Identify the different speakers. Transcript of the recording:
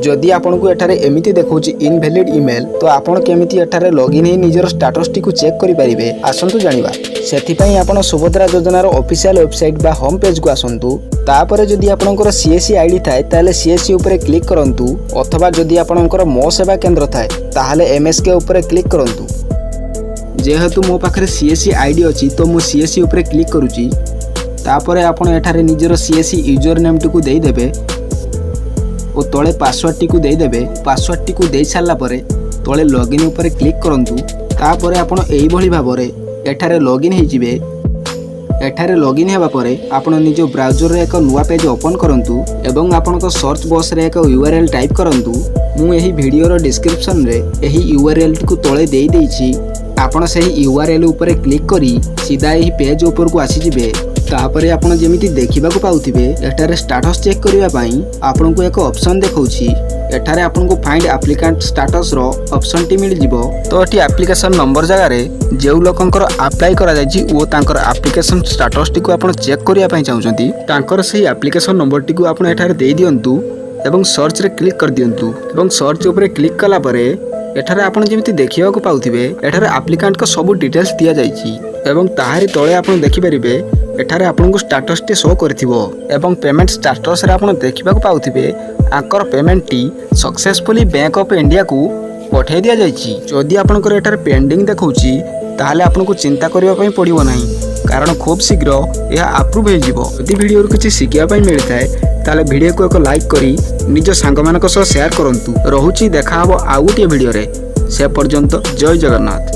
Speaker 1: जदि आपन को एठारे एमिति देखौछि इनवैलिड ईमेल तो आपण केमिति एठारे लॉगिन हे निजर स्टेटस टी को चेक करि परिबे आसंतु जानिबा। सेथिपई आपण सुभद्रा योजनार ऑफिशियल वेबसाइट बा होम पेज को आसंतु। तापरे जदि आपनकर सीएससी आईडी थाए ताले सीएससी ऊपर क्लिक करंतु अथवा जदि आपनकर मो सेवा केंद्र थाए ताले एमएसके ऊपर क्लिक करंतु। जेहेतु मो पाखरे सीएससी आईडी अछि तो मु सीएससी ऊपर क्लिक करूची। तापरे आपण एठारे निजर सीएससी यूजर नेम टी को देई देबे और तले पासवर्ड टी को देई देबे। पासवर्ड टी को देई सारला परे तले लॉगिन ऊपर क्लिक करंतु। तापरे आपण एई भली भाबरे एठारे लॉगिन हे जिवे। एठारे लॉगिन हेबा परे आपण निज ब्राउजर रे एक नुवा पेज ओपन करंतु एवं आपनको सर्च बॉक्स रे एक यूआरएल टाइप करंतु। मु एही वीडियो रो डिस्क्रिप्शन रे एही यूआरएल को तळे देई देइछि। आपण सही यूआरएल ऊपर क्लिक करी सीधा एही पेज ऊपर को आसी जिवे। तापरे आपण जेमिति देखिबा को पाउथिबे एठारे स्टेटस चेक करिवा पई आपनको एक ऑप्शन देखौछि। एठारे आपनको फाइंड एप्लिकेंट स्टेटस रो ऑप्शन टी मिल जिवो। तो एठी एप्लिकेशन नंबर जगह रे जेउ लोकंकर अप्लाई करा जायछि ओ तांकर एप्लिकेशन स्टेटस टी को आपण चेक करिया पई चाहुचंती तांकर सही एप्लिकेशन नंबर टी को आपण एठारे देई दियंतु एवं सर्च रे क्लिक कर दियंतु। एवं सर्च ऊपर क्लिक कला परे एठारे आपण जेमिति देखिबा को पाउथिबे एठारे एप्लिकेंट को सब डिटेल्स दिया जायछि एवं ताहारी तळे आपण देखि परिबे एठारे आपनको स्टेटस टी शो करथिबो एवं पेमेंट स्टेटस रे आपण देखिबा को पाउथिबे आकर payment T successfully bank of India को पठे दिया जायछि। जदि आपनकर एठारे पेंडिंग देखौछि ताहाले आपनको चिंता करिवा पई पड़िबो नाही कारण खूब शीघ्र यह अप्रूव हे जिवो। यदि वीडियो रो किछि सिखिया पई मिलथाय ताले वीडियो को एक लाइक करी निज सांग मानक सह शेयर करंतु। रहुछि देखा हबो आउ गोटे वीडियो रे। से पर्यंत जय जगन्नाथ।